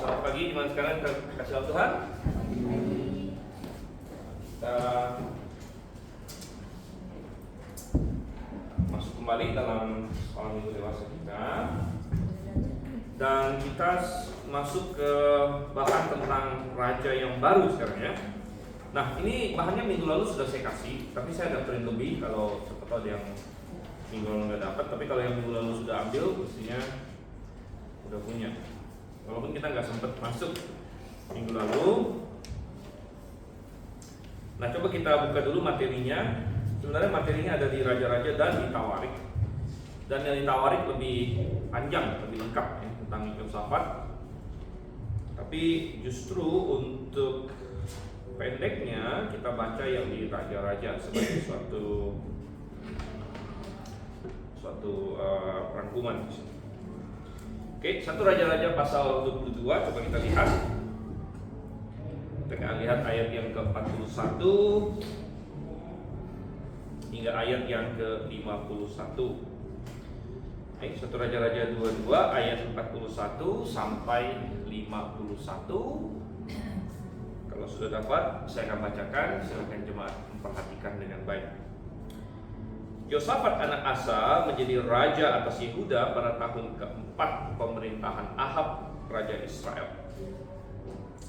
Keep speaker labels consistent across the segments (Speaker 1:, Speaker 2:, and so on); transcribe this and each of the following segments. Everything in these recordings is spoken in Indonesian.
Speaker 1: Selamat pagi, gimana sekarang kasih Allah Tuhan? Kita masuk kembali dalam sekolah minggu dewasa kita, dan kita masuk ke bahan tentang raja yang baru sekarang ya. Nah, ini bahannya minggu lalu sudah saya kasih, tapi saya ada print lebih kalau siapa tahu ada yang minggu lalu nggak dapat. Tapi kalau yang minggu lalu sudah ambil, mestinya udah punya. Walaupun kita nggak sempat masuk minggu lalu. Nah, coba kita buka dulu materinya. Sebenarnya materinya ada di Raja-Raja dan di Tawarik. Dan yang di Tawarik lebih panjang, lebih lengkap ya, tentang Yosafat. Tapi justru untuk pendeknya kita baca yang di Raja-Raja sebagai suatu rangkuman. Oke, 1 Raja-Raja pasal 22, coba kita lihat. Kita akan lihat ayat yang ke-41 hingga ayat yang ke-51. Oke, 1 Raja-Raja 22 ayat 41 sampai 51. Kalau sudah dapat, saya akan bacakan. Silakan jemaat memperhatikan dengan baik. Yosafat anak Asa menjadi raja atas Yehuda pada tahun keempat pemerintahan Ahab, raja Israel.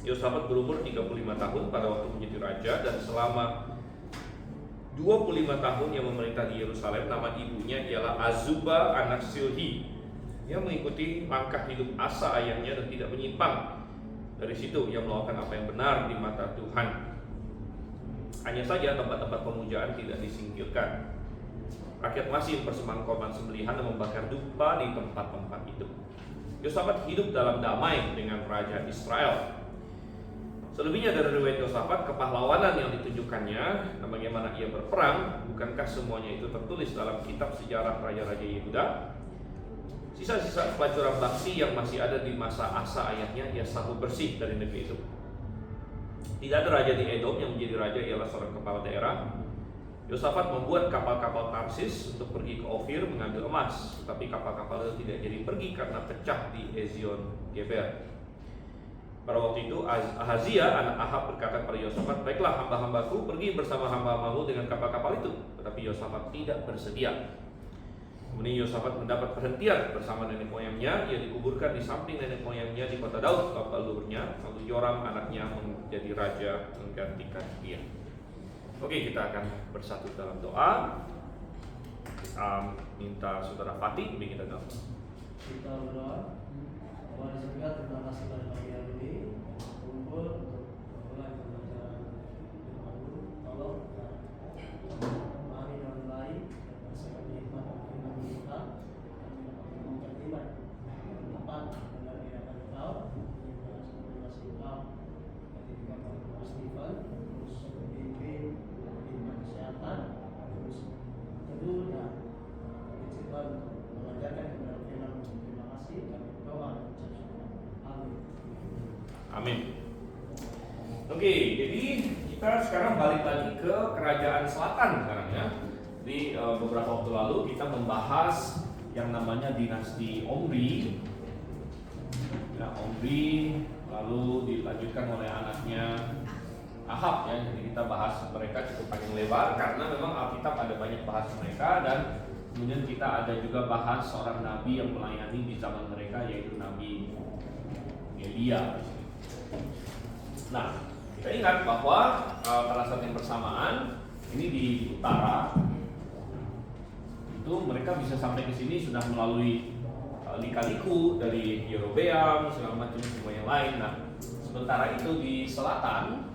Speaker 1: Yosafat berumur 35 tahun pada waktu menjadi raja, dan selama 25 tahun yang memerintah di Yerusalem. Nama ibunya ialah Azubah anak Silhi. Ia mengikuti langkah hidup Asa ayahnya dan tidak menyimpang dari situ. Ia melakukan apa yang benar di mata Tuhan. Hanya saja tempat-tempat pemujaan tidak disingkirkan. Rakyat masih mempersembahkan korban sembelihan dan membakar dupa di tempat-tempat itu. Yosafat hidup dalam damai dengan raja Israel. Selebihnya dari riwayat Yosafat, kepahlawanan yang ditunjukkannya dan bagaimana ia berperang, bukankah semuanya itu tertulis dalam kitab sejarah raja-raja Yehuda? Sisa-sisa pelacuran bakti yang masih ada di masa Asa ayahnya ia sapu bersih dari negeri itu. Tidak ada raja di Edom yang menjadi raja ialah seorang kepala daerah. Yosafat membuat kapal-kapal Tarsis untuk pergi ke Ofir mengambil emas, tetapi kapal-kapal itu tidak jadi pergi karena pecah di Ezion Geber. Pada waktu itu Ahazia anak Ahab berkata kepada Yosafat, "Baiklah, hamba-hambaku pergi bersama hamba-hambamu dengan kapal-kapal itu." Tetapi Yosafat tidak bersedia. Kemudian Yosafat mendapat perhentian bersama nenek moyangnya. Ia dikuburkan di samping nenek moyangnya di kota Daud, bapak leluhurnya. Lalu Yoram anaknya menjadi raja menggantikan dia. Oke, kita akan bersatu dalam doa. Minta saudara Fatih bimbing kita doa.
Speaker 2: Kita berdoa. Bapa di surga, terima kasih pada pagi hari ini kumpul untuk mulai pembacaan firman-Mu. Tolong mari dan mulai dan bersama hikmat firman kita, kami dapat mempertimbang yang tepat benar di hadapan Engkau. Terima kasih Engkau ketika Mas Stephen terus memimpin kesehatan, terus teduh dan prinsipal mengajarkan kepada firman. Terima kasih, kami berdoa dan ucap syukur. Amin.
Speaker 1: Amin. Oke, jadi kita sekarang balik lagi ke kerajaan selatan sekarang ya. Di beberapa waktu lalu kita membahas yang namanya dinasti Omri. Ya, Omri lalu dilanjutkan oleh anaknya Ahab ya. Jadi kita bahas mereka cukup panjang lebar karena memang Alkitab ada banyak bahas mereka, dan kemudian kita ada juga bahas seorang nabi yang melayani di zaman mereka, yaitu Nabi Elia. Nah, kita ingat bahwa pada saat yang bersamaan ini di utara itu mereka bisa sampai ke sini sudah melalui lika-liku dari Yerobeam segala macam semua yang lain. Nah, sementara itu di selatan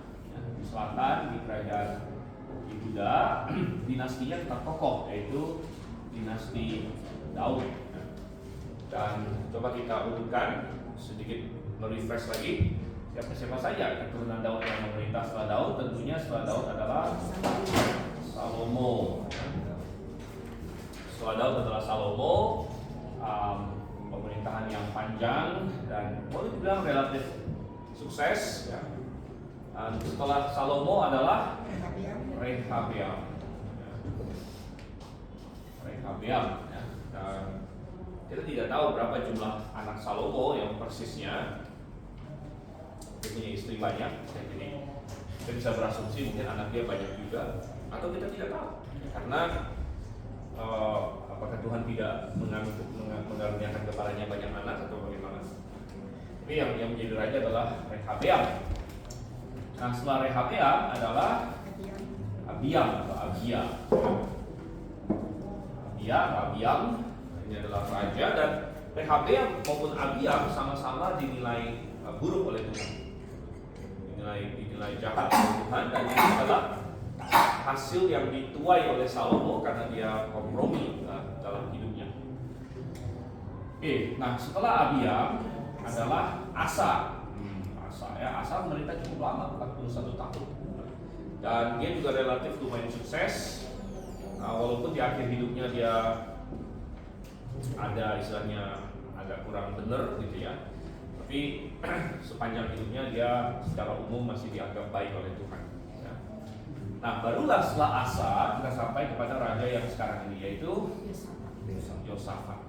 Speaker 1: di kerajaan Yehuda dinastinya tetap kokoh, yaitu dinasti Daud. Dan coba kita urutkan sedikit, refresh lagi siapa saja keturunan Daud yang memerintah setelah Daud. Tentunya setelah Daud adalah Salomo. Setelah Daud adalah Salomo, pemerintahan yang panjang dan boleh dibilang relatif sukses ya. Dan setelah Salomo adalah Rehabeam. Ya. Dan kita tidak tahu berapa jumlah anak Salomo yang persisnya, dia punya istri banyak, jadi kita bisa berasumsi mungkin anak dia banyak juga, atau kita tidak tahu karena apakah Tuhan tidak mengaruniakan kepadanya banyak anak atau bagaimana. Tapi yang menjadi raja adalah Rehabeam. Nah, setelah Rehabeam adalah Abiam atau Abia. Abiam ini adalah raja, dan Rehabeam maupun Abiam sama-sama dinilai buruk oleh Tuhan, dinilai jahat oleh Tuhan, dan ini adalah hasil yang dituai oleh Salomo karena dia kompromi dalam hidupnya. Nah setelah Abiam adalah Asa. Asa memerintah cukup lama, 41 tahun, dan dia juga relatif lumayan sukses. Walaupun di akhir hidupnya dia ada istilahnya agak kurang benar gitu ya, tapi sepanjang hidupnya dia secara umum masih dianggap baik oleh Tuhan ya. Nah barulah setelah Asa kita sampai kepada raja yang sekarang ini, yaitu Yosafat.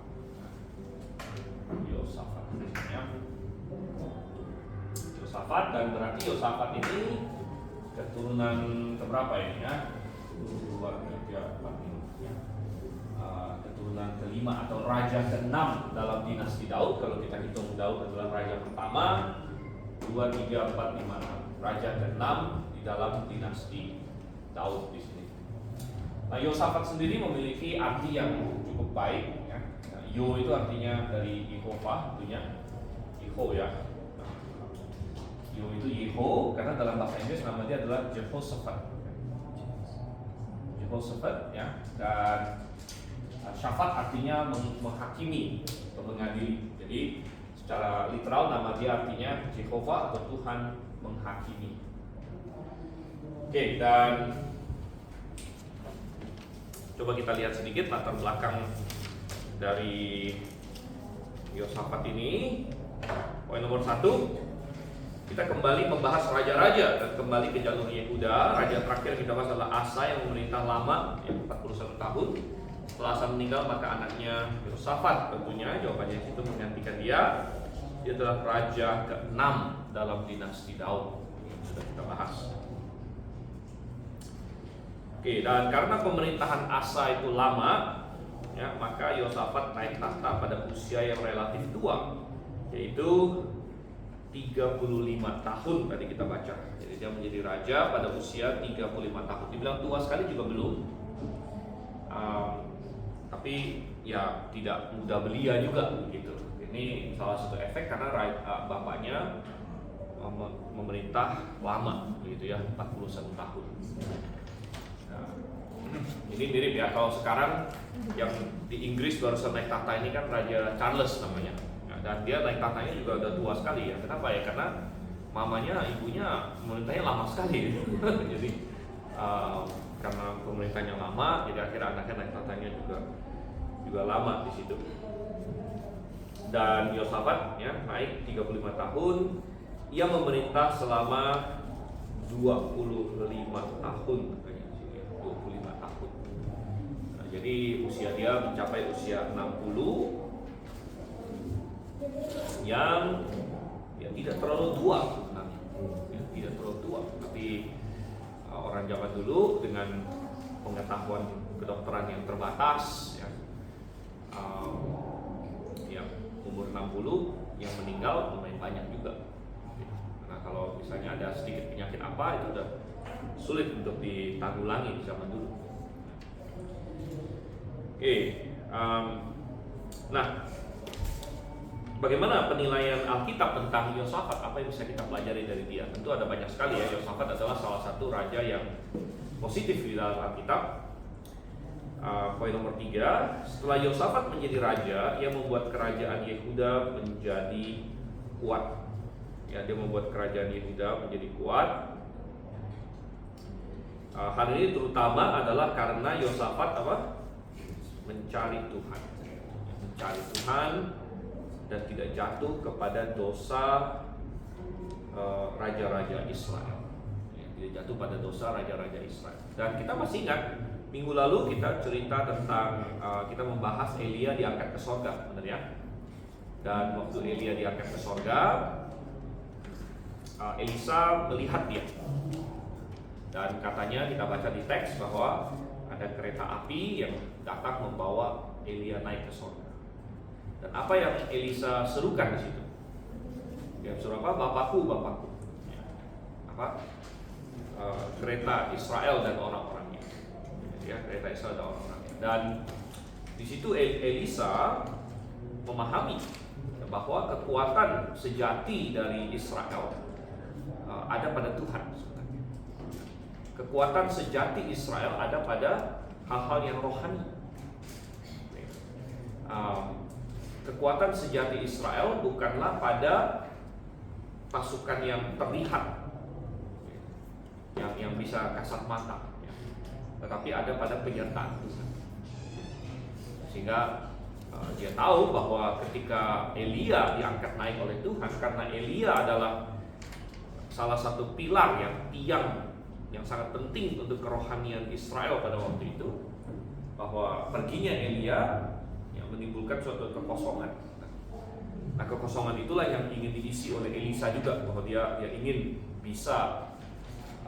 Speaker 1: Yosafat, dan berarti Yosafat ini keturunan keberapa ini ya? 2, 3, 4, 5 ya. Keturunan kelima atau raja ke-6 dalam dinasti Daud. Kalau kita hitung, Daud adalah raja pertama, 2, 3, 4, 5, 6. Raja ke-6 di dalam dinasti Daud di sini. Nah, Yosafat sendiri memiliki arti yang cukup baik ya. Nah, Yo itu artinya dari Yehova tentunya. Yeho ya. Yo itu Yeho karena dalam bahasa Inggris nama dia adalah Jehoshaphat ya, dan Syafat artinya menghakimi atau mengadili. Jadi secara literal nama dia artinya Jehovah atau Tuhan menghakimi. Dan coba kita lihat sedikit latar belakang dari Yosafat ini. Poin nomor 1, kita kembali membahas raja-raja dan kembali ke jalur Yehuda. Raja terakhir kita bahas adalah Asa yang memerintah lama, yang 41 tahun. Setelah Asa meninggal, maka anaknya Yosafat tentunya, jawabannya itu menggantikan dia. Dia adalah raja ke-6 dalam dinasti Daud yang sudah kita bahas. Dan karena pemerintahan Asa itu lama ya, maka Yosafat naik tahta pada usia yang relatif tua, yaitu 35 tahun tadi kita baca. Jadi dia menjadi raja pada usia 35 tahun. Dibilang tua sekali juga belum, tapi ya tidak muda belia juga gitu. Ini salah satu efek karena bapaknya memerintah lama gitu ya, 41 tahun. Nah, ini mirip ya, kalau sekarang yang di Inggris barusan naik tahta ini kan Raja Charles namanya. Dan dia naik tahtanya juga udah tua sekali ya. Kenapa ya? Karena mamanya, ibunya pemerintahnya lama sekali. Jadi karena pemerintahnya lama, jadi akhirnya anaknya naik tahtanya juga lama di situ. Dan Yosafat ya naik 35 tahun. Ia memerintah selama 25 tahun katanya, 25 tahun. Nah, jadi usia dia mencapai usia 60. Yang ya tidak terlalu tua sebenarnya, ya, tidak terlalu tua, tapi orang zaman dulu dengan pengetahuan kedokteran yang terbatas ya, yang umur 60 yang meninggal lumayan banyak juga. Karena kalau misalnya ada sedikit penyakit apa, itu udah sulit untuk ditanggulangi di zaman dulu. Nah, bagaimana penilaian Alkitab tentang Yosafat? Apa yang bisa kita pelajari dari dia? Tentu ada banyak sekali ya. Yosafat adalah salah satu raja yang positif di dalam Alkitab. Poin nomor 3, setelah Yosafat menjadi raja, ia membuat kerajaan Yehuda menjadi kuat. Ya, dia membuat kerajaan Yehuda menjadi kuat. Hal ini terutama adalah karena Yosafat mencari Tuhan, dan tidak jatuh kepada dosa raja-raja Israel. Tidak jatuh pada dosa raja-raja Israel. Dan kita masih ingat minggu lalu kita cerita tentang kita membahas Elia diangkat ke sorga, benar ya? Dan waktu Elia diangkat ke sorga, Elisa melihat dia, dan katanya kita baca di teks bahwa ada kereta api yang datang membawa Elia naik ke surga. Dan apa yang Elisa serukan di situ? Dia suruh apa? Bapakku, Bapakku. Ya. Apa? Kereta Israel dan orang-orangnya. Ya, kereta Israel dan orang-orangnya. Dan di situ Elisa memahami bahwa kekuatan sejati dari Israel ada pada Tuhan. Kekuatan sejati Israel ada pada hal-hal yang rohani. Kekuatan sejati Israel bukanlah pada pasukan yang terlihat, yang bisa kasat mata, tetapi ada pada penyertaan Tuhan. Sehingga dia tahu bahwa ketika Elia diangkat naik oleh Tuhan, karena Elia adalah salah satu pilar tiang yang sangat penting untuk kerohanian Israel pada waktu itu, bahwa perginya Elia yang menimbulkan suatu kekosongan. Nah, kekosongan itulah yang ingin diisi oleh Elisa juga, bahwa dia ingin bisa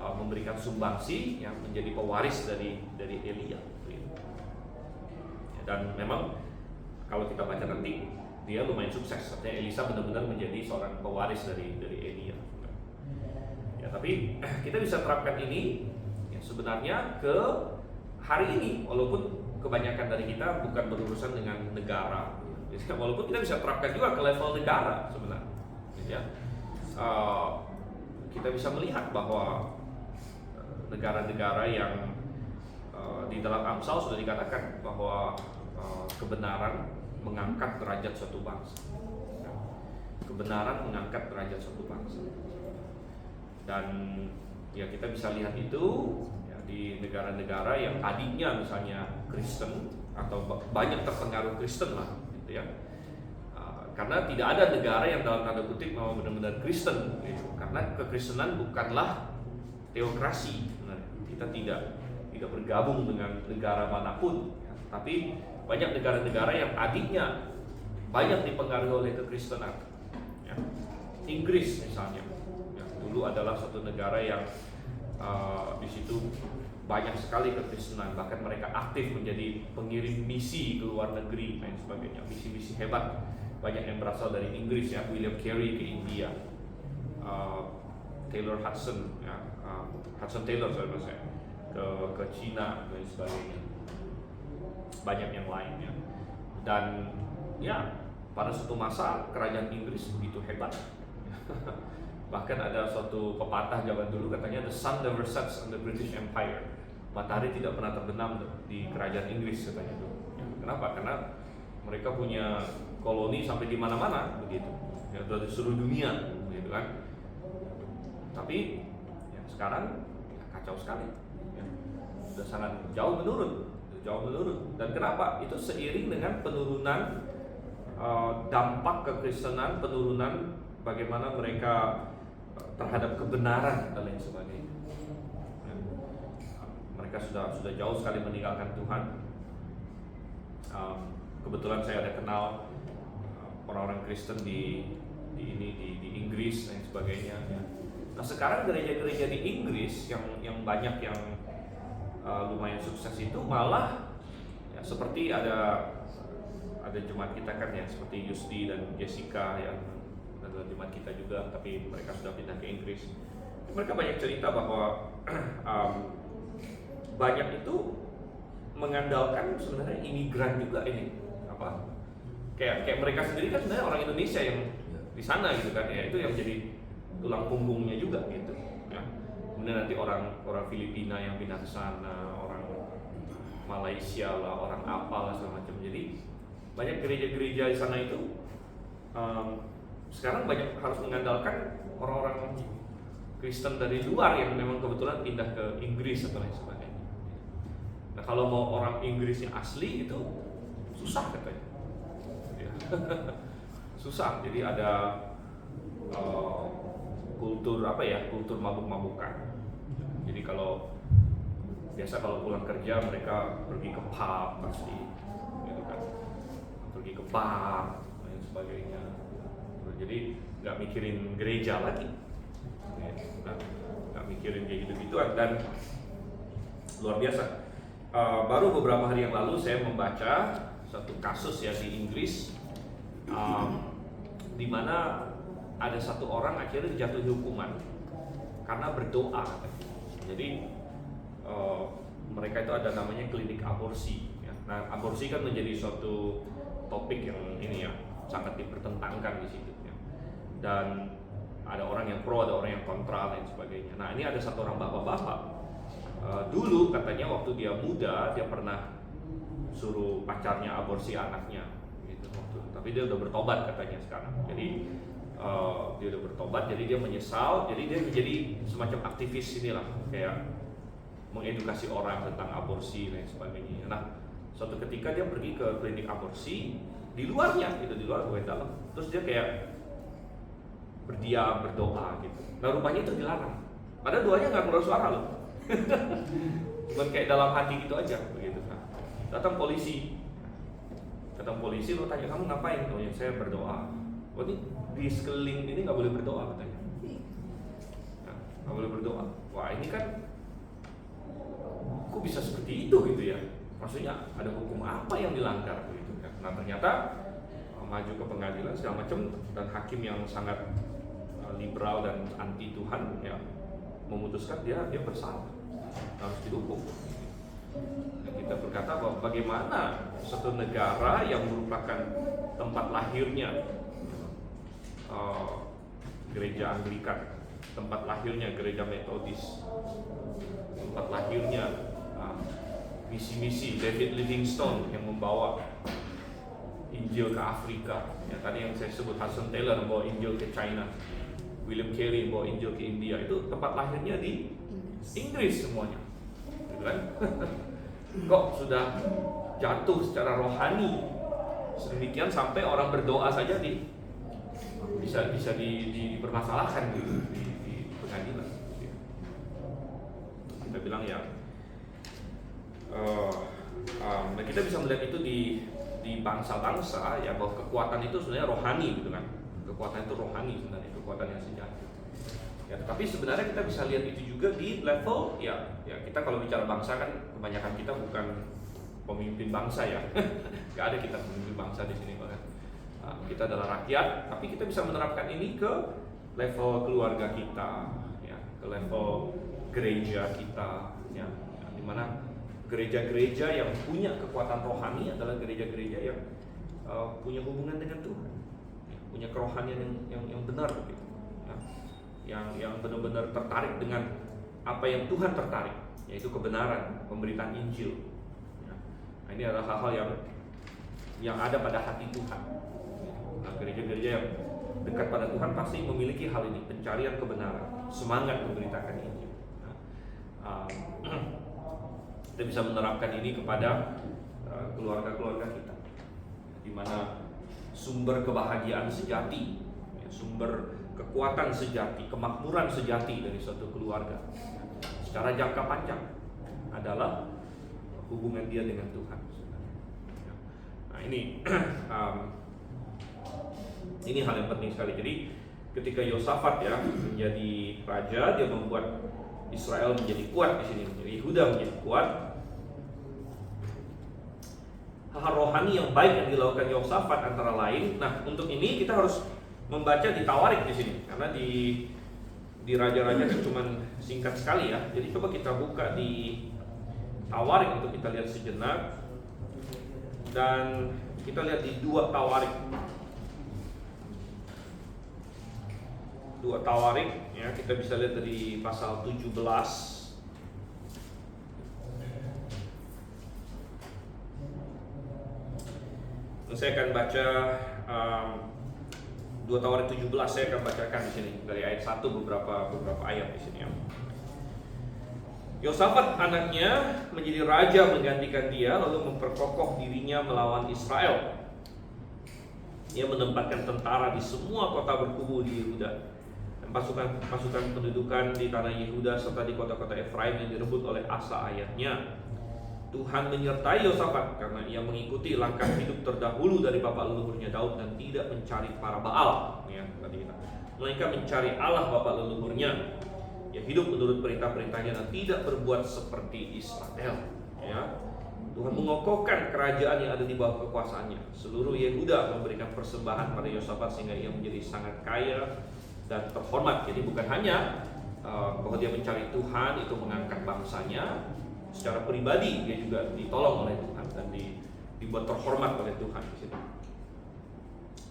Speaker 1: memberikan sumbangsi yang menjadi pewaris dari Elia. Dan memang kalau kita baca nanti, dia lumayan sukses. Artinya Elisa benar-benar menjadi seorang pewaris dari Elia. Ya, tapi kita bisa terapkan ini ya, sebenarnya ke hari ini, walaupun kebanyakan dari kita bukan berurusan dengan negara. Jadi, walaupun kita bisa terapkan juga ke level negara sebenarnya. Ya. Kita bisa melihat bahwa negara-negara yang di dalam Amsal sudah dikatakan bahwa kebenaran mengangkat derajat suatu bangsa. Kebenaran mengangkat derajat suatu bangsa. Dan ya kita bisa lihat itu ya, di negara-negara yang tadinya misalnya Kristen atau banyak terpengaruh Kristen lah, gitu ya. Karena tidak ada negara yang dalam tanda kutip mau benar-benar Kristen, gitu. Karena kekristenan bukanlah teokrasi. Kita tidak bergabung dengan negara manapun, ya. Tapi banyak negara-negara yang tadinya banyak dipengaruhi oleh kekristenan, ya. Inggris misalnya, ya, dulu adalah suatu negara yang di situ banyak sekali kekristenan, bahkan mereka aktif menjadi pengirim misi ke luar negeri dan sebagainya, misi-misi hebat banyak yang berasal dari Inggris, ya. William Carey ke India, Taylor Hudson, ya, Hudson Taylor saya ke Cina dan sebagainya, banyak yang lainnya. Dan ya pada suatu masa kerajaan Inggris begitu hebat. Bahkan ada suatu pepatah zaman dulu katanya the sun never sets on the British Empire. Matahari tidak pernah terbenam di kerajaan Inggris katanya itu. Kenapa? Karena mereka punya koloni sampai di mana-mana begitu. Ya, dari seluruh dunia begitu kan. Tapi ya, sekarang ya, kacau sekali. Ya, sudah sangat jauh menurun. Dan kenapa? Itu seiring dengan penurunan dampak kekristenan, penurunan bagaimana mereka terhadap kebenaran dan lain sebagainya. Ya. Mereka sudah jauh sekali meninggalkan Tuhan. Kebetulan saya ada kenal orang-orang Kristen di Inggris dan sebagainya. Ya. Nah sekarang gereja-gereja di Inggris yang banyak yang lumayan sukses itu malah ya, seperti ada jemaat kita kan ya, seperti Yusdi dan Jessica yang adalah jemaat kita juga, tapi mereka sudah pindah ke Inggris. Mereka banyak cerita bahwa banyak itu mengandalkan sebenarnya imigran juga ini, apa kayak mereka sendiri kan sebenarnya orang Indonesia yang di sana gitu kan ya, itu yang jadi tulang punggungnya juga gitu ya. Kemudian nanti orang Filipina yang pindah ke sana, orang Malaysia lah, orang apalah segala macam. Jadi banyak gereja-gereja di sana itu sekarang banyak harus mengandalkan orang-orang Kristen dari luar yang memang kebetulan pindah ke Inggris atau lain sebagainya. Nah kalau mau orang Inggris yang asli itu susah katanya. Ya. Susah. Jadi ada kultur mabuk-mabukan. Jadi kalau pulang kerja mereka pergi ke pub pasti, gitu kan, pergi ke bar dan sebagainya. Jadi nggak mikirin gereja lagi. Nah, nggak mikirin kayak gitu-gituan. Dan luar biasa. Baru beberapa hari yang lalu saya membaca satu kasus ya di Inggris, di mana ada satu orang akhirnya dijatuhi hukuman karena berdoa. Jadi mereka itu ada namanya klinik aborsi. Ya. Nah, aborsi kan menjadi suatu topik yang ini ya sangat dipertentangkan di situ. Ya. Dan ada orang yang pro, ada orang yang kontra dan sebagainya. Nah, ini ada satu orang bapak-bapak. Dulu katanya waktu dia muda dia pernah suruh pacarnya aborsi anaknya, gitu. Tapi dia udah bertobat katanya sekarang. Jadi dia udah bertobat, jadi dia menyesal, jadi dia menjadi semacam aktivis inilah, kayak mengedukasi orang tentang aborsi dan sebagainya. Nah, suatu ketika dia pergi ke klinik aborsi di luarnya, itu di luar bukan dalam. Terus dia kayak berdiam, berdoa gitu. Nah, rupanya itu dilarang. Padahal doanya nggak keluar suara loh. Cuman kayak dalam hati gitu aja begitu. Nah, datang polisi, lo tanya kamu ngapain? Oh ya, saya berdoa. Oh, ini di sekeliling ini nggak boleh berdoa katanya. Nah, nggak boleh berdoa. Wah, ini kan kok bisa seperti itu gitu ya? Maksudnya ada hukum apa yang dilanggar begitu kan? Nah, ternyata maju ke pengadilan segala macam, dan hakim yang sangat liberal dan anti Tuhan ya memutuskan dia bersalah, harus dihukum. Dan kita berkata bahwa bagaimana suatu negara yang merupakan tempat lahirnya gereja Anglikan, tempat lahirnya gereja Metodis, tempat lahirnya misi-misi David Livingstone yang membawa Injil ke Afrika. Ya, tadi yang saya sebut Hudson Taylor membawa Injil ke China, William Carey membawa Injil ke India. Itu tempat lahirnya di Inggris semuanya, gitu kan? Kok sudah jatuh secara rohani sedemikian sampai orang berdoa saja bisa dipermasalahkan gitu di pengadilan. Kita bilang ya, kita bisa melihat itu di bangsa-bangsa ya, bahwa kekuatan itu sebenarnya rohani gitu kan. Kekuatan itu rohani sebenarnya, kekuatan yang sejati. Ya, tetapi sebenarnya kita bisa lihat itu juga di level ya kita kalau bicara bangsa kan kebanyakan kita bukan pemimpin bangsa ya. Gak ada kita pemimpin bangsa di sini bahkan. Kita adalah rakyat, tapi kita bisa menerapkan ini ke level keluarga kita, ya, ke level gereja kita, ya, di mana gereja-gereja yang punya kekuatan rohani adalah gereja-gereja yang punya hubungan dengan Tuhan, ya, punya kerohanian yang benar, gitu, ya, yang benar-benar tertarik dengan apa yang Tuhan tertarik, yaitu kebenaran, pemberitaan Injil. Ya. Nah, ini adalah hal-hal yang ada pada hati Tuhan. Nah, gereja-gereja yang dekat pada Tuhan pasti memiliki hal ini, pencarian kebenaran, semangat memberitakan Injil. Kita bisa menerapkan ini kepada keluarga-keluarga kita, di mana sumber kebahagiaan sejati, ya, sumber kekuatan sejati, kemakmuran sejati dari suatu keluarga secara jangka panjang adalah hubungan dia dengan Tuhan. Nah, ini ini hal yang penting sekali. Jadi ketika Yosafat ya menjadi raja, dia membuat Israel menjadi kuat di sini, menjadi Yehuda menjadi kuat. Hal rohani yang baik yang dilakukan Yosafat antara lain. Nah, untuk ini kita harus membaca di Tawarik di sini, karena di raja-raja itu cuma singkat sekali ya. Jadi coba kita buka di Tawarik untuk kita lihat sejenak, dan kita lihat di 2 Tawarik. 2 Tawarik ya, kita bisa lihat dari pasal 17. Saya akan baca 2 Tawarik 17, saya akan bacakan di sini dari ayat 1 beberapa ayat di sini ya. Yosafat anaknya menjadi raja menggantikan dia, lalu memperkokoh dirinya melawan Israel. Ia menempatkan tentara di semua kota berkubu di Yehuda, dan pasukan pendudukan di tanah Yehuda serta di kota-kota Efraim yang direbut oleh Asa ayahnya. Tuhan menyertai Yosafat karena ia mengikuti langkah hidup terdahulu dari bapak leluhurnya Daud dan tidak mencari para Baal, ya, melainkan mencari Allah bapak leluhurnya. ya hidup menurut perintah-perintahnya dan tidak berbuat seperti Israel. Ya. Tuhan mengokohkan kerajaan yang ada di bawah kekuasaannya. Seluruh Yehuda memberikan persembahan pada Yosafat sehingga ia menjadi sangat kaya dan terhormat. Jadi bukan hanya bahwa dia mencari Tuhan, itu mengangkat bangsanya, secara pribadi dia juga ditolong oleh Tuhan dan dibuat terhormat oleh Tuhan di situ.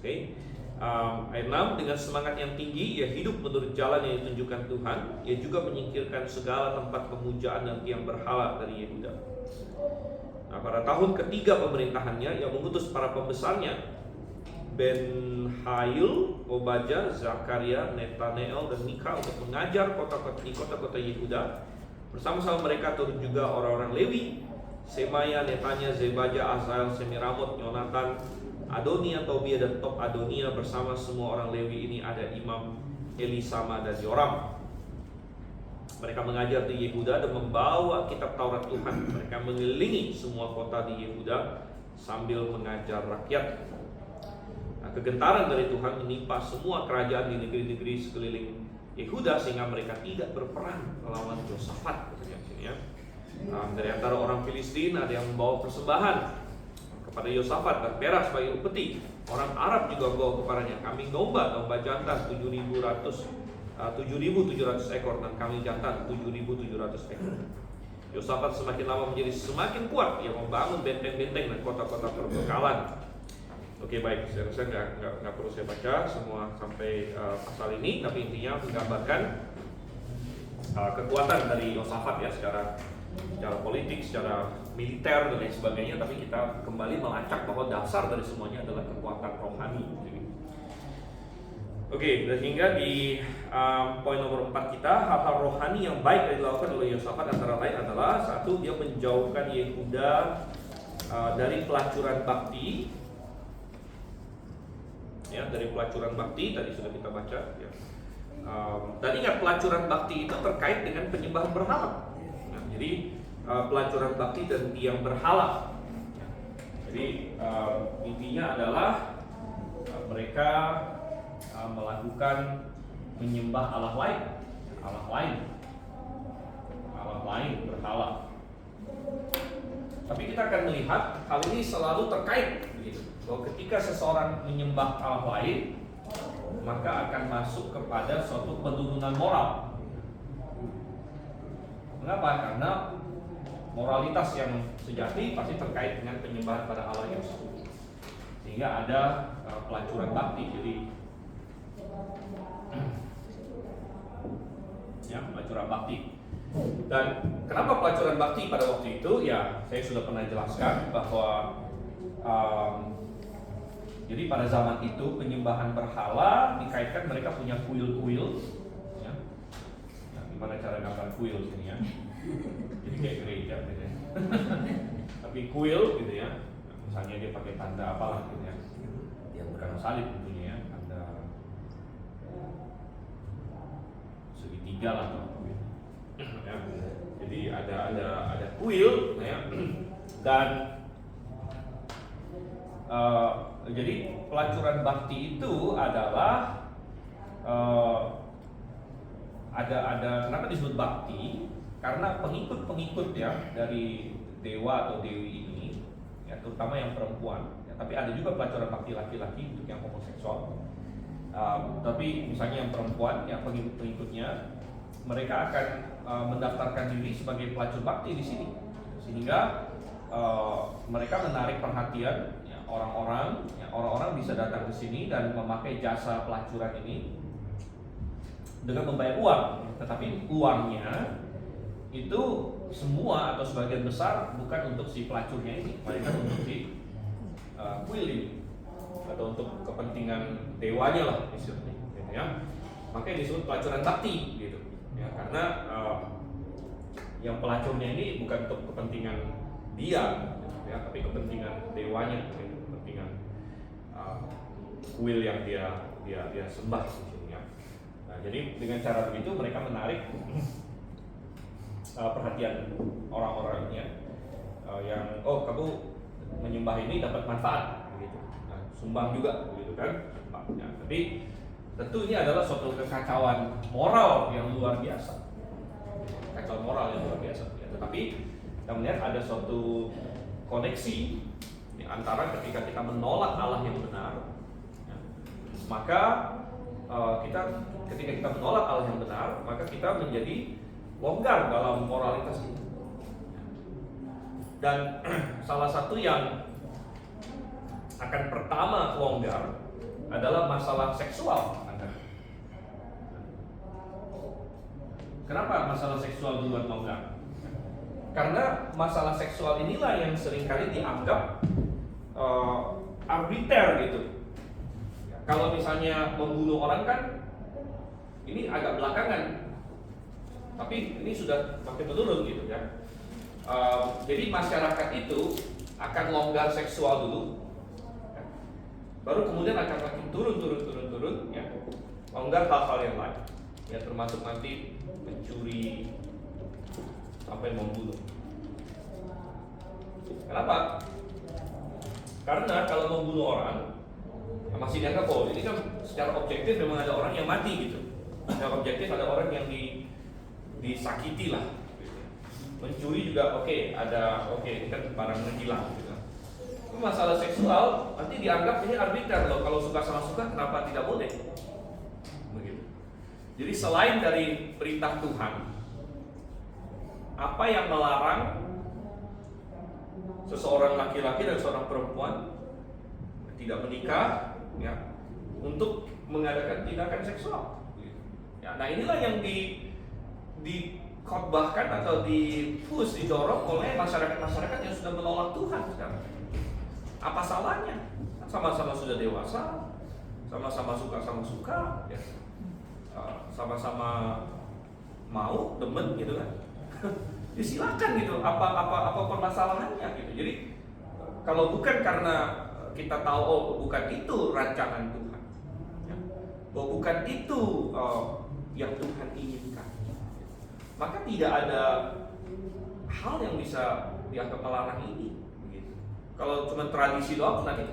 Speaker 1: Oke. Ayat 6, dengan semangat yang tinggi ia hidup menurut jalan yang ditunjukkan Tuhan. Ia juga menyingkirkan segala tempat pemujaan dan tiang berhala dari Yehuda. Nah, pada tahun ketiga pemerintahannya ia mengutus para pembesarnya Ben-Hail, Obadja, Zakaria, Netanel, dan Mika untuk mengajar di kota-kota Yehuda. Bersama-sama mereka turut juga orang-orang Lewi, Semaya, Netanya, Zebadja, Azael, Semiramot, Yonatan, Adonia, Tobia, dan Top Adonia. Bersama semua orang Lewi ini ada Imam Elisama dan Yoram. Mereka mengajar di Yehuda dan membawa kitab Taurat Tuhan. Mereka mengelilingi semua kota di Yehuda sambil mengajar rakyat. Nah, kegentaran dari Tuhan menimpa semua kerajaan di negeri-negeri sekeliling Yehuda sehingga mereka tidak berperang melawan Yosafat. Dari antara orang Filistin ada yang membawa persembahan kepada Yosafat dan perak sebagai upeti. Orang Arab juga membawa kepadanya kambing domba jantan 7.700 ekor dan kambing jantan 7.700 ekor. Yosafat semakin lama menjadi semakin kuat. Ia membangun benteng-benteng dan kota-kota perbekalan. Oke, baik, saya rasa nggak perlu saya baca semua sampai pasal ini, tapi intinya menggambarkan kekuatan dari Yosafat ya secara politik, secara militer dan lain sebagainya. Tapi kita kembali melacak bahwa dasar dari semuanya adalah kekuatan rohani. Oke, sehingga di poin nomor 4 kita, hal-hal rohani yang baik yang dilakukan oleh Yosafat antara lain adalah satu, dia menjauhkan Yehuda dari pelacuran bakti. Ya, dari pelacuran bakti tadi sudah kita baca. Ya. Dan ingat, pelacuran bakti itu terkait dengan penyembahan berhala. Nah, jadi pelacuran bakti dan tiang berhala. Ya. Jadi intinya adalah mereka melakukan menyembah Allah lain berhala. Tapi kita akan melihat hal ini selalu terkait begitu. Bahwa ketika seseorang menyembah Allah lain, maka akan masuk kepada suatu penurunan moral. Mengapa? Karena moralitas yang sejati pasti terkait dengan penyembahan pada Allah yang sesungguhnya. Sehingga ada pelacuran bakti. Jadi ya, pelacuran bakti. Dan kenapa pelacuran bakti pada waktu itu? Ya, saya sudah pernah jelaskan bahwa jadi pada zaman itu penyembahan berhala dikaitkan mereka punya kuil-kuil, ya. Nah, gimana cara gambar kuil sini ya? Jadi kayak gereja gitu ya. Tapi kuil gitu ya. Nah, misalnya dia pakai tanda apalah gitu ya. Ya bukan salib tentunya ya, tanda segitiga lah gitu. Ya. Jadi ada kuil ya. Dan jadi pelacuran bakti itu adalah ada kenapa disebut bakti? Karena pengikut ya dari dewa atau dewi ini, ya terutama yang perempuan. Ya, tapi ada juga pelacuran bakti laki-laki untuk yang homoseksual. Tapi misalnya yang perempuan, yang pengikut-pengikutnya, mereka akan mendaftarkan diri sebagai pelacur bakti di sini, sehingga mereka menarik perhatian. Orang-orang bisa datang ke sini dan memakai jasa pelacuran ini dengan membayar uang, tetapi uangnya itu semua atau sebagian besar bukan untuk si pelacurnya ini, melainkan untuk si kuil ini atau untuk kepentingan dewanya lah istilahnya, gitu ya. Makanya disebut pelacuran bakti, gitu, ya, karena yang pelacurnya ini bukan untuk kepentingan dia, ya, tapi kepentingan dewanya, kepentingan kuil yang dia sembah di sini ya. Nah, jadi dengan cara begitu mereka menarik perhatian orang-orang ya, yang kamu menyembah ini dapat manfaat begitu. Nah, sumbang juga begitu kan. Nah, tapi tentu ini adalah suatu kekacauan moral yang luar biasa. kekacauan moral yang luar biasa. Ya, tetapi kita melihat ada suatu koneksi ya, antara ketika kita menolak Allah yang benar, ya, maka ketika kita menolak Allah yang benar, maka kita menjadi longgar dalam moralitas itu. Dan salah satu yang akan pertama longgar adalah masalah seksual. Kenapa masalah seksual duluan longgar? Karena masalah seksual inilah yang seringkali dianggap arbitre gitu. Kalau misalnya membunuh orang kan ini agak belakangan, tapi ini sudah makin menurun gitu ya. Jadi masyarakat itu akan longgar seksual dulu, ya. Baru kemudian akan makin turun ya. Longgar hal-hal yang lain, ya termasuk nanti mencuri sampai membunuh. Kenapa? Karena kalau membunuh orang masih dianggap ini kan secara objektif memang ada orang yang mati gitu. Secara objektif ada orang yang disakiti lah. Mencuri juga ini kan barang menghilang gitu. Itu masalah seksual nanti dianggap ini arbiter loh, kalau suka sama suka kenapa tidak boleh? Begitu. Jadi selain dari perintah Tuhan, apa yang melarang seseorang laki-laki dan seorang perempuan tidak menikah ya, untuk mengadakan tindakan seksual. Ya, nah inilah yang dikhotbahkan atau didorong oleh masyarakat yang sudah menolak Tuhan sekarang. Apa salahnya? Sama-sama sudah dewasa, sama-sama suka sama suka, ya. Sama-sama mau demen gitu kan. Silakan gitu. Apa permasalahannya gitu. Jadi kalau bukan karena kita tahu bukan itu rancangan Tuhan, ya, bukan itu yang Tuhan inginkan, maka tidak ada hal yang bisa dianggap melarang ini. Begitu. Kalau cuma tradisi doang, nanti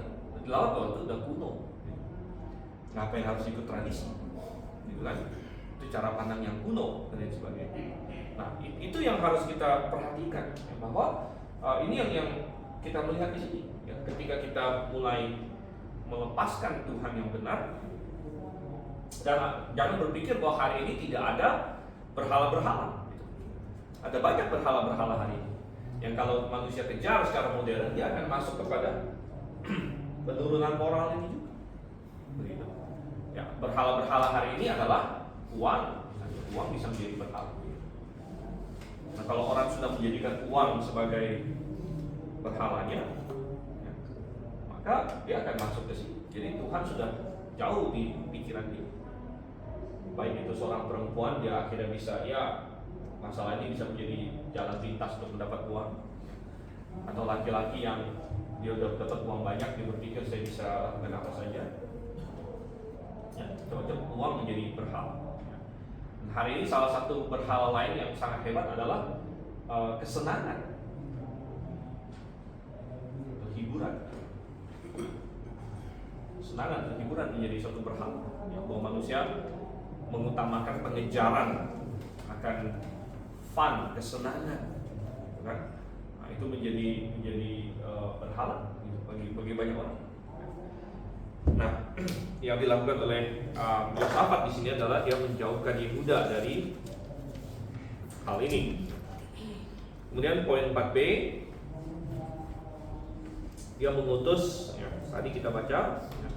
Speaker 1: dilawan bahwa itu udah kuno. Ngapain harus ikut tradisi? Gitu kan? Itu cara pandang yang kuno dan lain sebagainya. Nah, itu yang harus kita perhatikan, ya, bahwa ini yang kita melihat di sini. Ya, ketika kita mulai melepaskan Tuhan yang benar, dan jangan berpikir bahwa hari ini tidak ada berhala-berhala. Gitu. Ada banyak berhala-berhala hari ini. Yang kalau manusia kejar secara modern, dia akan masuk kepada penurunan moral ini juga. Begitu. Ya, berhala-berhala hari ini adalah uang. Uang bisa menjadi berhala. Nah, kalau orang sudah menjadikan uang sebagai berhalanya, ya, maka dia akan masuk ke sini. Jadi Tuhan sudah jauh di pikiran dia. Baik itu seorang perempuan, dia akhirnya bisa, ya masalah ini bisa menjadi jalan pintas untuk mendapat uang. Atau laki-laki yang dia udah dapat uang banyak, dia berpikir saya bisa lakukan apa saja. Ya, macam uang menjadi berhala. Dan hari ini salah satu berhala lain yang sangat hebat adalah kesenangan, hiburan. Kesenangan dan hiburan menjadi suatu berhala. Ya, bahwa manusia mengutamakan pengejaran akan fun, kesenangan, kan? Nah, itu menjadi berhala bagi banyak orang. Nah, yang dilakukan oleh Yosafat di sini adalah dia menjauhkan Yehuda dari hal ini. Kemudian poin 4b, dia mengutus, ya, tadi kita baca, ya,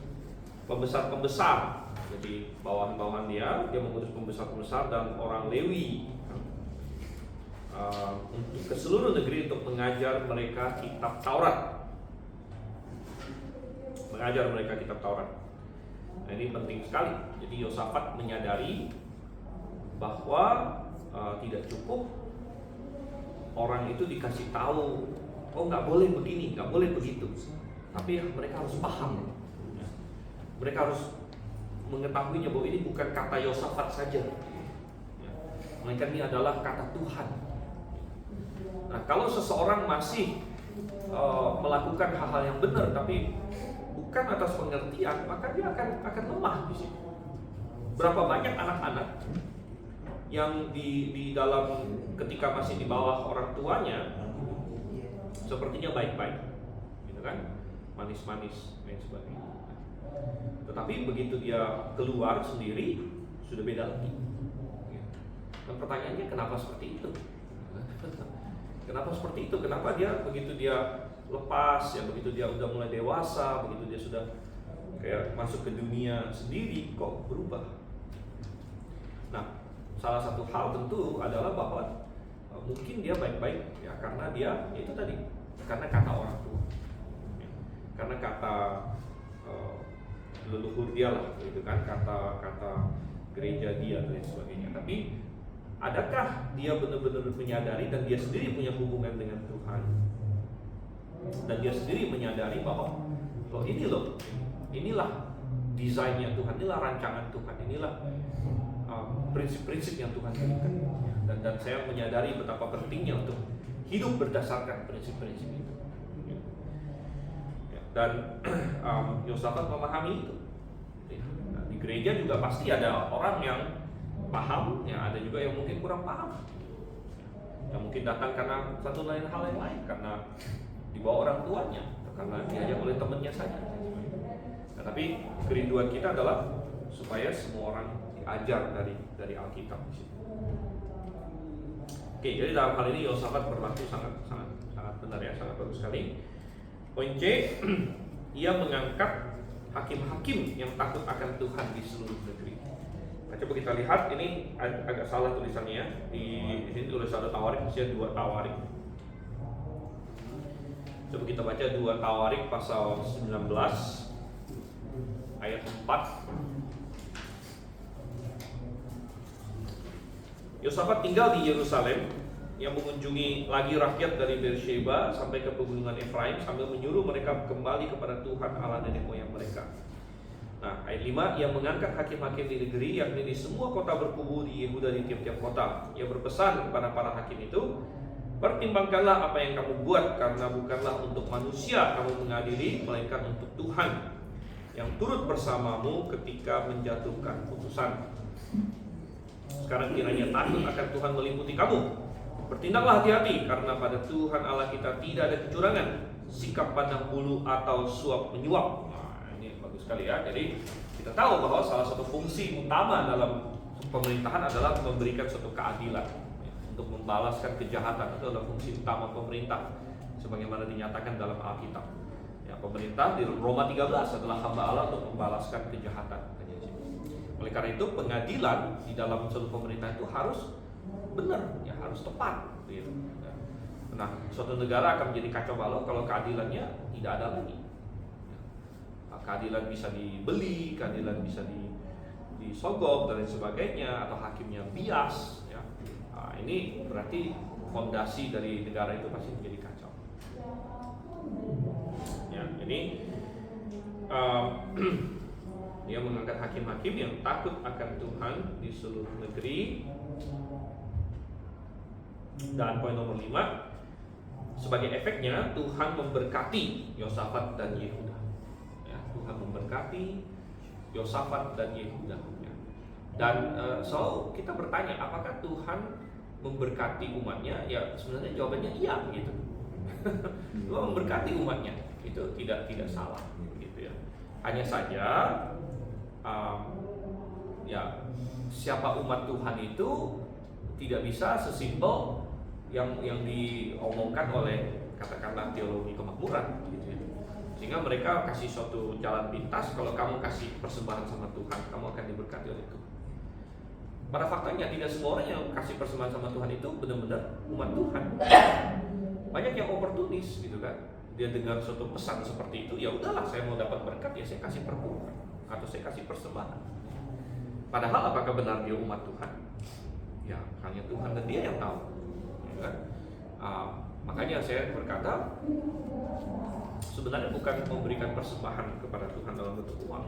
Speaker 1: pembesar-pembesar. Jadi bawahan-bawahan dia mengutus pembesar-pembesar dan orang Lewi untuk ke seluruh negeri untuk mengajar mereka kitab Taurat. Nah, ini penting sekali. Jadi Yosafat menyadari bahwa tidak cukup orang itu dikasih tahu, oh nggak boleh begini, nggak boleh begitu. Tapi mereka harus paham. Mereka harus mengetahuinya bahwa ini bukan kata Yosafat saja, melainkan ini adalah kata Tuhan. Nah, kalau seseorang masih melakukan hal-hal yang benar tapi bukan atas pengertian, maka dia akan lemah di sini. Berapa banyak anak-anak yang di dalam ketika masih di bawah orang tuanya sepertinya baik-baik, gitu kan, manis-manis dan sebagainya. Tetapi begitu dia keluar sendiri sudah beda lagi. Dan pertanyaannya kenapa seperti itu? Kenapa seperti itu? Kenapa dia begitu dia lepas, ya begitu dia udah mulai dewasa, begitu dia sudah kayak masuk ke dunia sendiri kok berubah? Nah, salah satu hal tentu adalah bahwa mungkin dia baik-baik ya karena dia itu tadi, karena kata orang tua, ya, karena kata leluhur dia lah, gitu kan, kata gereja dia dan sebagainya. Tapi adakah dia benar-benar menyadari dan dia sendiri punya hubungan dengan Tuhan, dan dia sendiri menyadari bahwa ini loh, inilah desainnya Tuhan, inilah rancangan Tuhan, inilah prinsip-prinsip yang Tuhan berikan, dan saya menyadari betapa pentingnya untuk hidup berdasarkan prinsip-prinsip itu. Dan Yosafat memahami itu. Nah, di gereja juga pasti ada orang yang paham, ya ada juga yang mungkin kurang paham, yang mungkin datang karena satu lain hal yang lain, karena dibawa orang tuanya, karena diajak oleh temannya saja. Nah, tapi kerinduan kita adalah supaya semua orang diajar dari Alkitab di situ. Oke, jadi dalam hal ini Yosafat berlaku sangat benar ya, sangat bagus sekali. Poin C, ia mengangkat hakim-hakim yang takut akan Tuhan di seluruh negeri. Nah, coba kita lihat, ini agak salah tulisannya ya. Di sini tulis ada Tawarik, maksudnya 2 Tawarik. Coba kita baca 2 Tawarik pasal 19 ayat 4. Yosafat tinggal di Yerusalem, yang mengunjungi lagi rakyat dari Beersheba sampai ke pegunungan Efraim sambil menyuruh mereka kembali kepada Tuhan Allah nenek moyang mereka. Nah, ayat 5, ia mengangkat hakim-hakim di negeri, yakni di semua kota berkubu di Yehuda di tiap-tiap kota. Ia berpesan kepada para hakim itu, pertimbangkanlah apa yang kamu buat, karena bukanlah untuk manusia kamu mengadili, melainkan untuk Tuhan yang turut bersamamu ketika menjatuhkan putusan. Sekarang kiranya takut akan Tuhan meliputi kamu. Bertindaklah hati-hati, karena pada Tuhan Allah kita tidak ada kecurangan, sikap pandang bulu atau suap menyuap. Nah, ini bagus sekali ya. Jadi kita tahu bahwa salah satu fungsi utama dalam pemerintahan adalah memberikan suatu keadilan, untuk membalaskan kejahatan. Itu adalah fungsi utama pemerintah, sebagaimana dinyatakan dalam Alkitab. Ya, pemerintah di Roma 13 adalah hamba Allah untuk membalaskan kejahatan. Oleh karena itu pengadilan di dalam suatu pemerintah itu harus benar, ya harus tepat, gitu. Nah, suatu negara akan menjadi kacau balau kalau keadilannya tidak ada lagi. Nah, keadilan bisa dibeli, keadilan bisa disogok dan lain sebagainya, atau hakimnya bias, ya. Nah, ini berarti fondasi dari negara itu pasti menjadi kacau. Ya, jadi dia mengangkat hakim-hakim yang takut akan Tuhan di seluruh negeri. Dan poin nomor 5, sebagai efeknya Tuhan memberkati Yosafat dan Yehuda. Ya, Tuhan memberkati Yosafat dan Yehuda. Ya. Dan so kita bertanya, apakah Tuhan memberkati umatnya? Ya sebenarnya jawabannya iya, gitu. Tuhan memberkati umatnya, itu tidak salah, gitu ya. Hanya saja ya siapa umat Tuhan itu tidak bisa sesimpel yang diomongkan oleh katakanlah teologi kemakmuran, gitu ya. Sehingga mereka kasih suatu jalan pintas, kalau kamu kasih persembahan sama Tuhan, kamu akan diberkati oleh Tuhan. Pada faktanya tidak semua orang yang kasih persembahan sama Tuhan itu benar-benar umat Tuhan. Banyak yang oportunis, gitu kan. Dia dengar suatu pesan seperti itu, ya udahlah, saya mau dapat berkat, ya saya kasih perpuluhan atau saya kasih persembahan. Padahal apakah benar dia umat Tuhan? Ya hanya Tuhan dan dia yang tahu, ya kan? Makanya saya berkata, sebenarnya bukan memberikan persembahan kepada Tuhan dalam bentuk uang.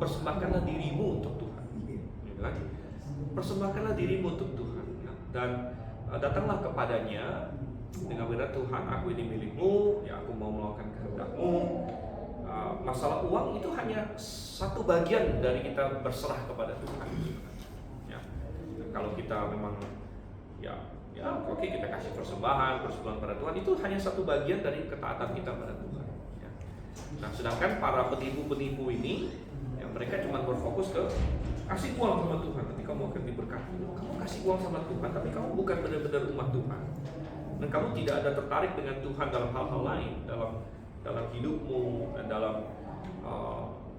Speaker 1: Persembahkanlah dirimu untuk Tuhan, ya kan? Persembahkanlah dirimu untuk Tuhan, ya. Dan datanglah kepadanya dengan benar, Tuhan, aku ini milikmu, ya aku mau melakukan kehendak-Mu. Masalah uang itu hanya satu bagian dari kita berserah kepada Tuhan, ya. kalau kita memang ya oke, kita kasih persembahan pada Tuhan, itu hanya satu bagian dari ketaatan kita pada Tuhan. Ya. Nah, sedangkan para penipu-penipu ini, ya, mereka cuma berfokus ke kasih uang sama Tuhan, nanti kamu akan diberkati. Kamu kasih uang sama Tuhan, tapi kamu bukan benar-benar umat Tuhan. Dan kamu tidak ada tertarik dengan Tuhan dalam hal-hal lain, dalam hidupmu, dan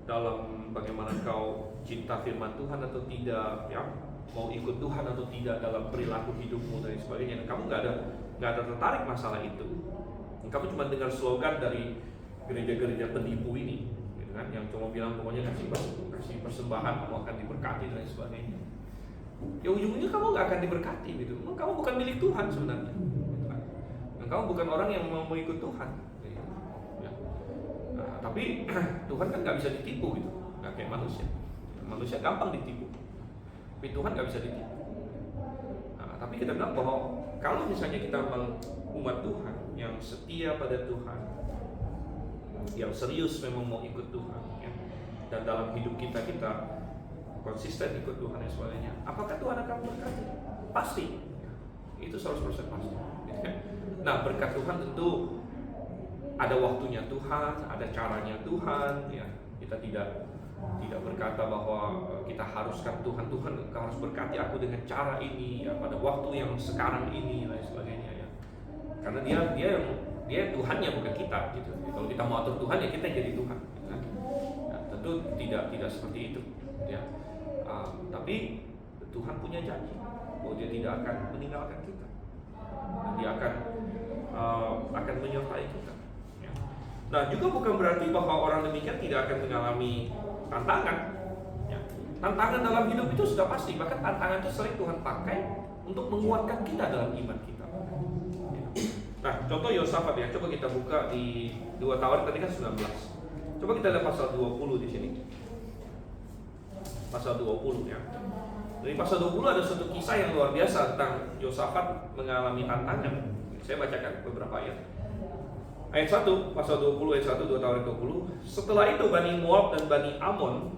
Speaker 1: dalam bagaimana kau cinta firman Tuhan atau tidak, ya, mau ikut Tuhan atau tidak dalam perilaku hidupmu dan sebagainya. Dan kamu nggak ada tertarik masalah itu. Dan kamu cuma dengar slogan dari gereja-gereja penipu ini, gitu kan, yang cuma bilang pokoknya kasih persembahan kamu akan diberkati dan sebagainya. Ya ujung-ujungnya kamu nggak akan diberkati gitu. Kamu bukan milik Tuhan sebenarnya. Gitu kan. Dan kamu bukan orang yang mau ikut Tuhan. Gitu. Ya. Nah, tapi Tuhan kan nggak bisa ditipu gitu, nggak kayak manusia. Manusia gampang ditipu. Tapi Tuhan nggak bisa ditipu. Nah, tapi kita bilang bahwa kalau misalnya kita umat Tuhan yang setia pada Tuhan, yang serius memang mau ikut Tuhan, ya, dan dalam hidup kita konsisten ikut Tuhan dan sebagainya, apakah Tuhan akan memberkati? Pasti, ya, itu 100% pasti. Nah, berkat Tuhan tentu ada waktunya Tuhan, ada caranya Tuhan, ya. Kita tidak berkata bahwa kita haruskan Tuhan harus berkati aku dengan cara ini, ya, pada waktu yang sekarang ini dan sebagainya, ya. Karena dia Tuhannya bukan kita gitu. Kalau kita mau atur Tuhan, ya kita jadi Tuhan, gitu kan? Nah, tentu tidak seperti itu, ya. Tapi Tuhan punya janji bahwa Dia tidak akan meninggalkan kita, dan Dia akan menyertai kita, ya. Nah, juga bukan berarti bahwa orang demikian tidak akan mengalami tantangan, ya. Tantangan dalam hidup itu sudah pasti, bahkan tantangan itu sering Tuhan pakai untuk menguatkan kita dalam iman kita, ya. Nah, contoh Yosafat, ya, coba kita buka di 2 Tawarik tadi kan 19. Coba kita lihat pasal 20 di sini. Pasal 20, ya. Di pasal 20 ada suatu kisah yang luar biasa tentang Yosafat mengalami tantangan. Saya bacakan beberapa ayat. Ayat 1, pasal 20 ayat 1, 2 Tawarik 20. Setelah itu Bani Moab dan Bani Amon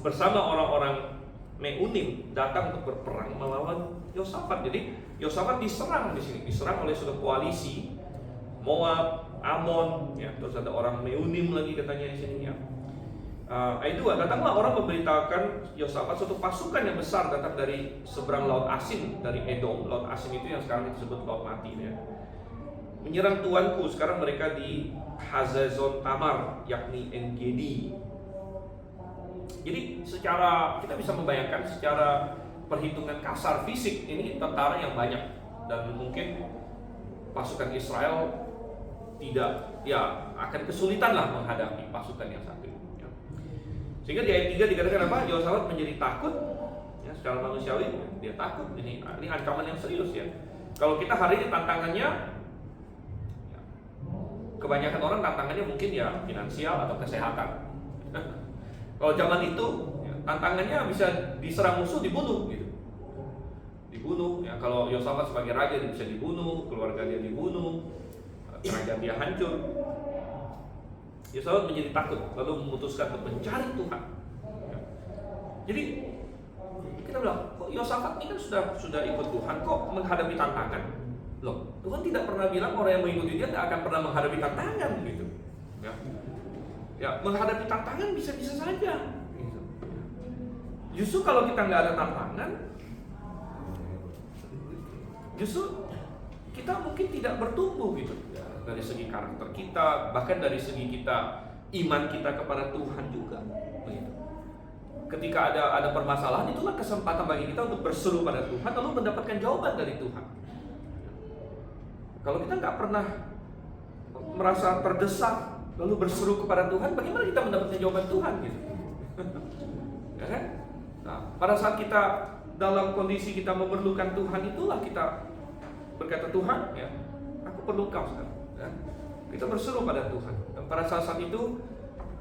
Speaker 1: bersama orang-orang Meunim datang untuk berperang melawan Yosafat. Jadi Yosafat diserang di sini, diserang oleh suatu koalisi Moab, Amon, ya, terus ada orang Meunim lagi katanya di sini, ya. Ayat 2, datanglah orang memberitakan Yosafat suatu pasukan yang besar datang dari seberang Laut Asin, dari Edom. Laut Asin itu yang sekarang disebut Laut Mati, ya. Menyerang tuanku, sekarang mereka di Hazazon Tamar, yakni En-Gedi. Jadi kita bisa membayangkan secara perhitungan kasar fisik, ini tentara yang banyak, dan mungkin pasukan Israel akan kesulitan lah menghadapi pasukan yang satu ini, ya. Sehingga di ayat 3 dikatakan apa? Yosafat menjadi takut, ya, secara manusiawi dia takut. Ini ancaman yang serius, ya. Kalau kita hari ini tantangannya, ya, kebanyakan orang tantangannya mungkin ya finansial atau kesehatan. Kalau zaman itu, ya, tantangannya bisa diserang musuh, dibunuh gitu. Dibunuh, ya. Kalau Yosafat sebagai raja dia bisa dibunuh, keluarga dia dibunuh, kerajaan dia hancur. Yosafat menjadi takut, lalu memutuskan untuk mencari Tuhan, ya. Jadi kita bilang, kok Yosafat ini kan sudah ikut Tuhan, kok menghadapi tantangan? Loh, Tuhan tidak pernah bilang orang yang mengikuti Dia tidak akan pernah menghadapi tantangan gitu, ya. Ya, menghadapi tantangan bisa-bisa saja, gitu. Justru kalau kita nggak ada tantangan, justru kita mungkin tidak bertumbuh gitu, ya, dari segi karakter kita, bahkan dari segi iman kita kepada Tuhan juga, begitu. Ketika ada permasalahan, itulah kesempatan bagi kita untuk berseru pada Tuhan lalu mendapatkan jawaban dari Tuhan. Kalau kita nggak pernah merasa terdesak lalu berseru kepada Tuhan, bagaimana kita mendapatkan jawaban Tuhan gitu? Ya kan? Nah, pada saat kita dalam kondisi kita memerlukan Tuhan, itulah kita berkata, Tuhan, ya, aku perlu Kau sekarang, ya. Kita berseru pada Tuhan, dan pada saat itu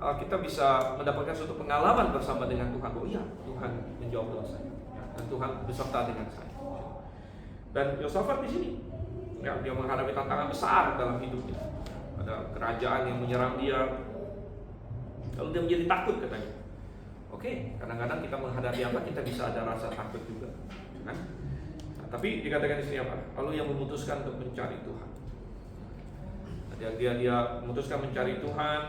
Speaker 1: kita bisa mendapatkan suatu pengalaman bersama dengan Tuhan. Oh iya, Tuhan menjawab doa saya, ya, dan Tuhan beserta dengan saya. Dan Yosafat di sini, ya, dia menghadapi tantangan besar dalam hidupnya. Ada kerajaan yang menyerang dia, lalu dia menjadi takut katanya. Oke, kadang-kadang kita menghadapi apa kita bisa ada rasa takut juga, kan? Nah, tapi dikatakan di sini apa? Lalu yang memutuskan untuk mencari Tuhan. Dia memutuskan mencari Tuhan.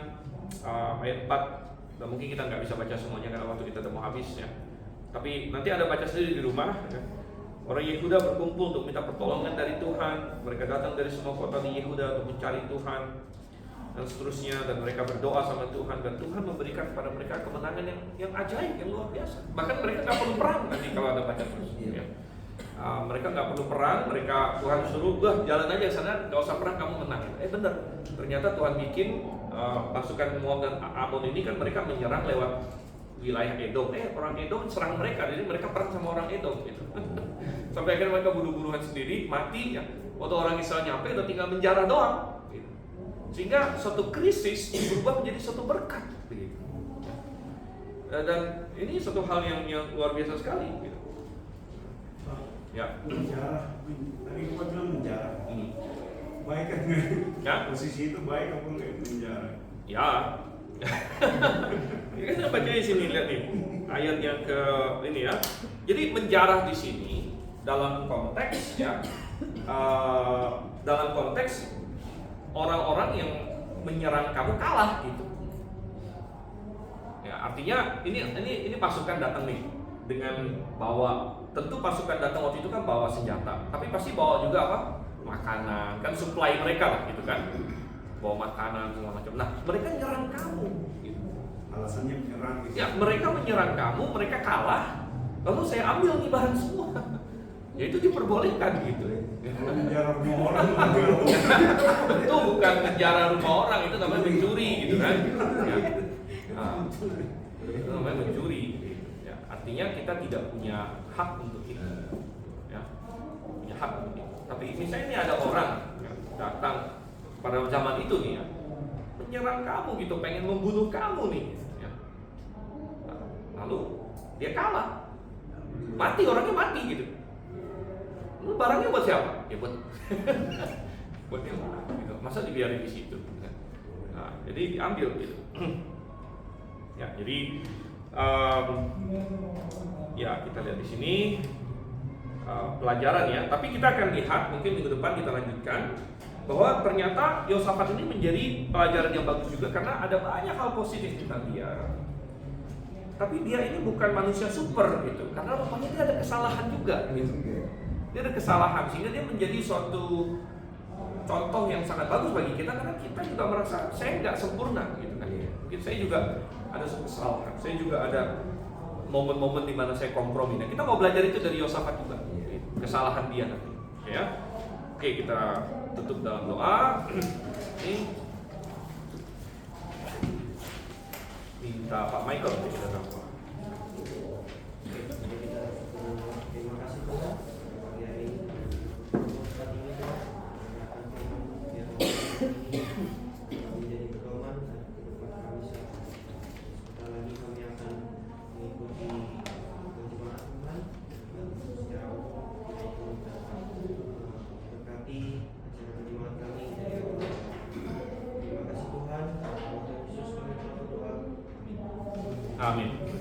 Speaker 1: Ayat 4, dan mungkin kita nggak bisa baca semuanya karena waktu kita udah mau habis ya. Tapi nanti ada baca sendiri di rumah. Ya. Orang Yehuda berkumpul untuk minta pertolongan dari Tuhan. Mereka datang dari semua kota di Yehuda untuk mencari Tuhan dan seterusnya, dan mereka berdoa sama Tuhan, dan Tuhan memberikan kepada mereka kemenangan yang ajaib, yang luar biasa. Bahkan mereka nggak perlu perang nanti kalau ada baca terus. Ya. Mereka nggak perlu perang, mereka Tuhan suruh, jalan aja sana, nggak usah perang, kamu menang. Benar. Ternyata Tuhan bikin pasukan Moab dan Amon ini kan mereka menyerang lewat wilayah Edom. Orang Edom serang mereka, jadi mereka perang sama orang Edom gitu. Sampai akhirnya mereka bunuh-bunuhan sendiri, mati ya. Waktu orang Israel nyampe udah tinggal menjara doang gitu. Sehingga suatu krisis berubah menjadi suatu berkat begitu. Dan ini suatu hal yang luar biasa sekali gitu. Ya.
Speaker 3: Menjara, tadi gua bilang menjara. Baik kan?
Speaker 1: Ya.
Speaker 3: Posisi itu baik apa enggak menjara?
Speaker 1: Ya. Kita baca di sini, lihat nih ayat yang ke ini ya. Jadi menjarah di sini dalam konteks ya, dalam konteks orang-orang yang menyerang kamu kalah gitu. Ya, artinya ini pasukan datang nih dengan bawa, tentu pasukan datang waktu itu kan bawa senjata, tapi pasti bawa juga apa? Makanan, kan supply mereka lah gitu kan. Bawa makanan segala macam. Nah, mereka nyerang kamu gitu.
Speaker 3: Alasannya menyerang gitu.
Speaker 1: Ya, mereka menyerang kamu, mereka kalah, lalu saya ambil nih bahan semua. Ya itu diperbolehkan gitu.
Speaker 3: Menjara rumah orang.
Speaker 1: Itu bukan menjara rumah orang, itu namanya mencuri gitu kan. Ya. Itu namanya mencuri. Ya, artinya kita tidak punya hak untuk itu. Ya, punya hak untuk itu. Tapi misalnya ini ada orang ya, datang pada zaman itu nih ya, menyerang kamu gitu, pengen membunuh kamu nih. Ya. Lalu dia kalah, mati, orangnya mati gitu. Lu barangnya buat siapa? Ya buat buat dia gitu. Masa dibiarin di situ? Nah, jadi diambil gitu. Ya, jadi ya kita lihat di sini pelajaran ya. Tapi kita akan lihat mungkin minggu depan kita lanjutkan bahwa ternyata Yosafat ini menjadi pelajaran yang bagus juga karena ada banyak hal positif tentang dia. Tapi dia ini bukan manusia super gitu, karena rupanya dia ada kesalahan juga gitu. Dia ada kesalahan sehingga dia menjadi suatu contoh yang sangat bagus bagi kita karena kita juga merasa saya nggak sempurna gitu kan. Mungkin saya juga ada suatu kesalahan, saya juga ada momen-momen di mana saya kompromi. Nah, kita mau belajar itu dari Yosafat juga, kesalahan dia nanti. Ya, oke kita tutup dalam doa. Ini minta Pak Michael untuk kita doa.
Speaker 2: Terima kasih Tuhan. Menjadi pedoman dan kehidupan kami sebentar lagi kami akan mengikuti penjemahan Tuhan secara umum berkati acara penjemahan kami dari Allah. Terima kasih Tuhan. Tuhan Yesus kami berdoa. Amin.
Speaker 1: Amin.